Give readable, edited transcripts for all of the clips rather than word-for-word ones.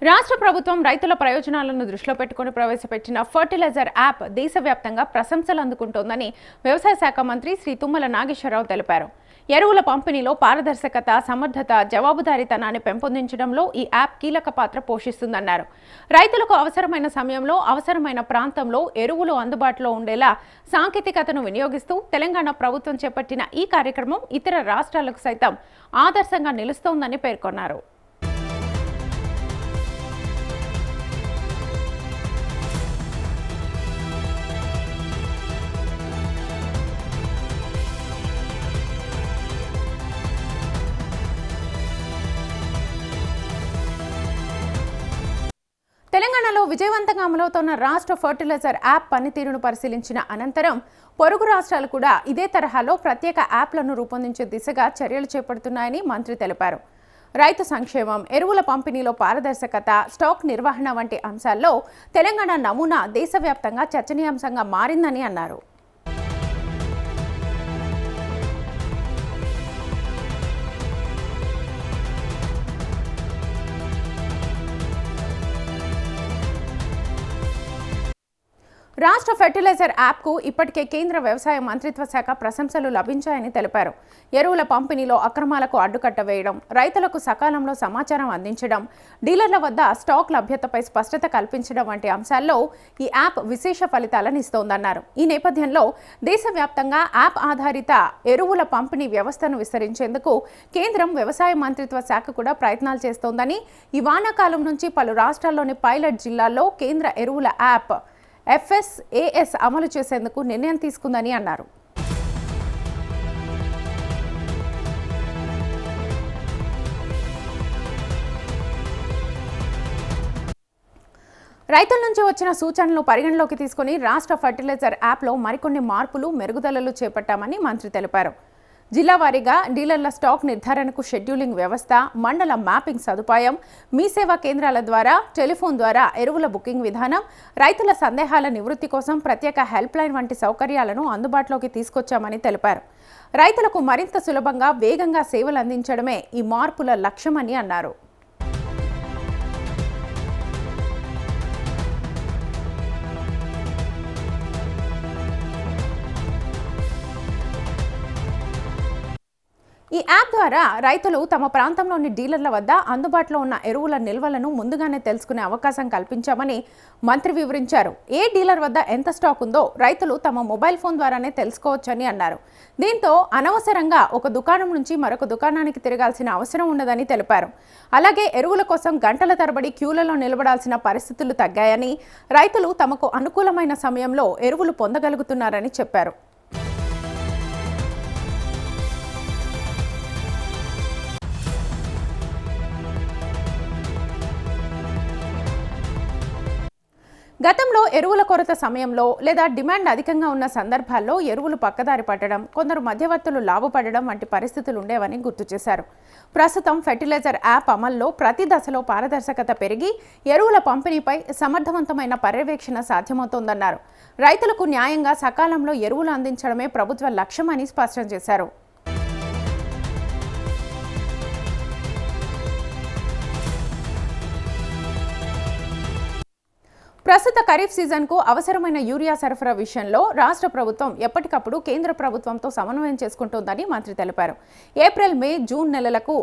రాష్ట్ర ప్రభుత్వం రైతుల ప్రయోజనాలను దృష్టిలో పెట్టుకుని ప్రవేశపెట్టిన ఫర్టిలైజర్ యాప్ దేశవ్యాప్తంగా ప్రశంసలు అందుకుంటోందని వ్యవసాయ శాఖ మంత్రి శ్రీ తుమ్మల నాగేశ్వరరావు తెలిపారు. ఎరువుల పంపిణీలో పారదర్శకత, సమర్థత, జవాబుదారీతనాన్ని పెంపొందించడంలో ఈ యాప్ కీలక పాత్ర పోషిస్తుందన్నారు. రైతులకు అవసరమైన సమయంలో, అవసరమైన ప్రాంతంలో ఎరువులు అందుబాటులో ఉండేలా సాంకేతికతను వినియోగిస్తూ తెలంగాణ ప్రభుత్వం చేపట్టిన ఈ కార్యక్రమం ఇతర రాష్ట్రాలకు సైతం ఆదర్శంగా నిలుస్తోందని పేర్కొన్నారు. తెలంగాణలో విజయవంతంగా అమలవుతున్న రాష్ట్ర ఫర్టిలైజర్ యాప్ పనితీరును పరిశీలించిన అనంతరం పొరుగు రాష్ట్రాలు కూడా ఇదే తరహాలో ప్రత్యేక యాప్లను రూపొందించే దిశగా చర్యలు చేపడుతున్నాయని మంత్రి తెలిపారు. రైతు సంక్షేమం, ఎరువుల పంపిణీలో పారదర్శకత, స్టాక్ నిర్వహణ వంటి అంశాల్లో తెలంగాణ నమూనా దేశవ్యాప్తంగా చర్చనీయాంశంగా మారిందని అన్నారు. రాష్ట్ర ఫెర్టిలైజర్ యాప్కు ఇప్పటికే కేంద్ర వ్యవసాయ మంత్రిత్వ శాఖ ప్రశంసలు లభించాయని తెలిపారు. ఎరువుల పంపిణీలో అక్రమాలకు అడ్డుకట్ట వేయడం, రైతులకు సకాలంలో సమాచారం అందించడం, డీలర్ల వద్ద స్టాక్ లభ్యతపై స్పష్టత కల్పించడం వంటి అంశాల్లో ఈ యాప్ విశేష ఫలితాలను ఇస్తోందన్నారు. ఈ నేపథ్యంలో దేశవ్యాప్తంగా యాప్ ఆధారిత ఎరువుల పంపిణీ వ్యవస్థను విస్తరించేందుకు కేంద్రం వ్యవసాయ మంత్రిత్వ శాఖ కూడా ప్రయత్నాలు చేస్తోందని, ఈ వానాకాలం నుంచి పలు రాష్ట్రాల్లోని పైలట్ జిల్లాల్లో కేంద్ర ఎరువుల యాప్ FSAS అమలు చేసేందుకు నిర్ణయం తీసుకుందని అన్నారు. రైతుల నుంచి వచ్చిన సూచనలు పరిగణలోకి తీసుకుని రాష్ట్ర ఫర్టిలైజర్ యాప్లో మరికొన్ని మార్పులు, మెరుగుదలలు చేపట్టామని మంత్రి తెలిపారు. జిల్లా వారీగా డీలర్ల స్టాక్ నిర్ధారణకు షెడ్యూలింగ్ వ్యవస్థ, మండల మ్యాపింగ్ సదుపాయం, మీ సేవా కేంద్రాల ద్వారా, టెలిఫోన్ ద్వారా ఎరువుల బుకింగ్ విధానం, రైతుల సందేహాల నివృత్తి కోసం ప్రత్యేక హెల్ప్ లైన్ వంటి సౌకర్యాలను అందుబాటులోకి తీసుకొచ్చామని తెలిపారు. రైతులకు మరింత సులభంగా, వేగంగా సేవలు అందించడమే ఈ మార్పుల లక్ష్యమని అన్నారు. ఈ యాప్ ద్వారా రైతులు తమ ప్రాంతంలోని డీలర్ల వద్ద అందుబాటులో ఉన్న ఎరువుల నిల్వలను ముందుగానే తెలుసుకునే అవకాశం కల్పించామని మంత్రి వివరించారు. ఏ డీలర్ వద్ద ఎంత స్టాక్ ఉందో రైతులు తమ మొబైల్ ఫోన్ ద్వారానే తెలుసుకోవచ్చని అన్నారు. దీంతో అనవసరంగా ఒక దుకాణం నుంచి మరొక దుకాణానికి తిరగాల్సిన అవసరం ఉండదని తెలిపారు. అలాగే ఎరువుల కోసం గంటల తరబడి క్యూలలో నిలబడాల్సిన పరిస్థితులు తగ్గాయని, రైతులు తమకు అనుకూలమైన సమయంలో ఎరువులు పొందగలుగుతున్నారని చెప్పారు. గతంలో ఎరువుల కొరత సమయంలో లేదా డిమాండ్ అధికంగా ఉన్న సందర్భాల్లో ఎరువులు పక్కదారి పట్టడం, కొందరు మధ్యవర్తులు లాభపడడం వంటి పరిస్థితులు ఉండేవని గుర్తు చేశారు. ప్రస్తుతం ఫెర్టిలైజర్ యాప్ అమల్లో ప్రతి దశలో పారదర్శకత పెరిగి ఎరువుల పంపిణీపై సమర్థవంతమైన పర్యవేక్షణ సాధ్యమవుతోందన్నారు. రైతులకు న్యాయంగా, సకాలంలో ఎరువులు అందించడమే ప్రభుత్వ లక్ష్యమని స్పష్టం చేశారు. ప్రస్తుత ఖరీఫ్ సీజన్కు అవసరమైన యూరియా సరఫరా విషయంలో రాష్ట్ర ప్రభుత్వం ఎప్పటికప్పుడు కేంద్ర ప్రభుత్వంతో సమన్వయం చేసుకుంటోందని మంత్రి తెలిపారు. ఏప్రిల్, మే, జూన్ నెలకు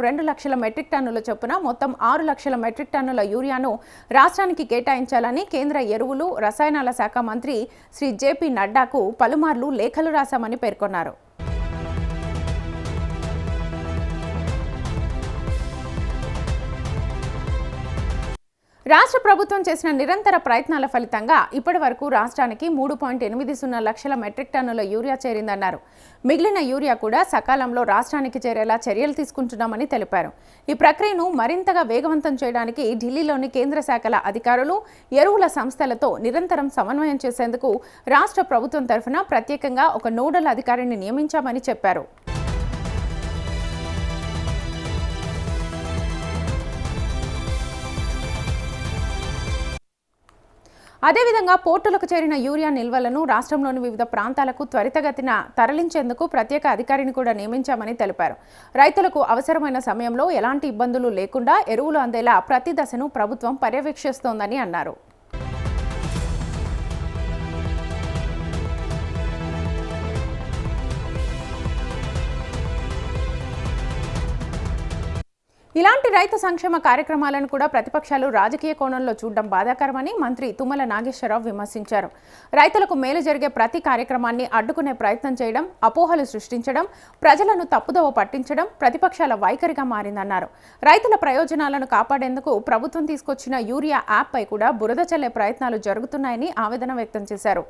2 లక్షల మెట్రిక్ టన్నుల చొప్పున మొత్తం 6 లక్షల మెట్రిక్ టన్నుల యూరియాను రాష్ట్రానికి కేటాయించాలని కేంద్ర ఎరువులు, రసాయనాల శాఖ మంత్రి శ్రీ జేపీ నడ్డాకు పలుమార్లు లేఖలు రాశామని పేర్కొన్నారు. రాష్ట్ర ప్రభుత్వం చేసిన నిరంతర ప్రయత్నాల ఫలితంగా ఇప్పటి వరకు రాష్ట్రానికి 3.80 లక్షల మెట్రిక్ టన్నుల యూరియా చేరిందన్నారు. మిగిలిన యూరియా కూడా సకాలంలో రాష్ట్రానికి చేరేలా చర్యలు తీసుకుంటున్నామని తెలిపారు. ఈ ప్రక్రియను మరింతగా వేగవంతం చేయడానికి ఢిల్లీలోని కేంద్ర శాఖల అధికారులు, ఎరువుల సంస్థలతో నిరంతరం సమన్వయం చేసేందుకు రాష్ట్ర ప్రభుత్వం తరఫున ప్రత్యేకంగా ఒక నోడల్ అధికారిని నియమించామని చెప్పారు. అదేవిధంగా పోర్టులకు చేరిన యూరియా నిల్వలను రాష్ట్రంలోని వివిధ ప్రాంతాలకు త్వరితగతిన తరలించేందుకు ప్రత్యేక అధికారిని కూడా నియమించామని తెలిపారు. రైతులకు అవసరమైన సమయంలో ఎలాంటి ఇబ్బందులు లేకుండా ఎరువులు అందేలా ప్రతి దశను ప్రభుత్వం పర్యవేక్షిస్తోందని అన్నారు. ఇలాంటి రైతు సంక్షేమ కార్యక్రమాలను కూడా ప్రతిపక్షాలు రాజకీయ కోణంలో చూడడం బాధాకరమని మంత్రి తుమ్మల నాగేశ్వరరావు విమర్శించారు. రైతులకు మేలు జరిగే ప్రతి కార్యక్రమాన్ని అడ్డుకునే ప్రయత్నం చేయడం, అపోహలు సృష్టించడం, ప్రజలను తప్పుదోవ పట్టించడం ప్రతిపక్షాల వైఖరిగా మారిందన్నారు. రైతుల ప్రయోజనాలను కాపాడేందుకు ప్రభుత్వం తీసుకొచ్చిన యూరియా యాప్పై కూడా బురద చల్లే ప్రయత్నాలు జరుగుతున్నాయని ఆవేదన వ్యక్తం చేశారు.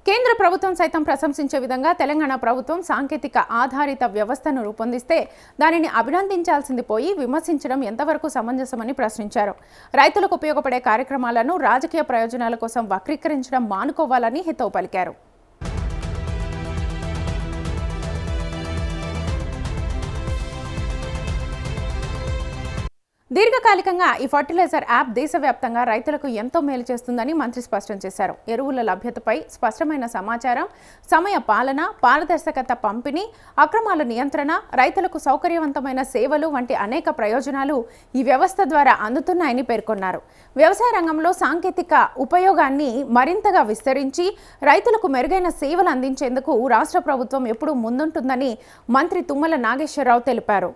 కేంద్ర ప్రభుత్వం సైతం ప్రశంసించే విధంగా తెలంగాణ ప్రభుత్వం సాంకేతిక ఆధారిత వ్యవస్థను రూపొందిస్తే దానిని అభినందించాల్సింది పోయి విమర్శించడం ఎంతవరకు సమంజసమని ప్రశ్నించారు. రైతులకు ఉపయోగపడే కార్యక్రమాలను రాజకీయ ప్రయోజనాల కోసం వక్రీకరించడం మానుకోవాలని హితవు పలికారు. దీర్ఘకాలికంగా ఈ ఫర్టిలైజర్ యాప్ దేశవ్యాప్తంగా రైతులకు ఎంతో మేలు చేస్తుందని మంత్రి స్పష్టం చేశారు. ఎరువుల లభ్యతపై స్పష్టమైన సమాచారం, సమయ పాలన, పారదర్శకత, పంపిణీ, అక్రమాల నియంత్రణ, రైతులకు సౌకర్యవంతమైన సేవలు వంటి అనేక ప్రయోజనాలు ఈ వ్యవస్థ ద్వారా అందుతున్నాయని పేర్కొన్నారు. వ్యవసాయ రంగంలో సాంకేతిక ఉపయోగాన్ని మరింతగా విస్తరించి రైతులకు మెరుగైన సేవలు అందించేందుకు రాష్ట్ర ప్రభుత్వం ఎప్పుడూ ముందుంటుందని మంత్రి తుమ్మల నాగేశ్వరరావు తెలిపారు.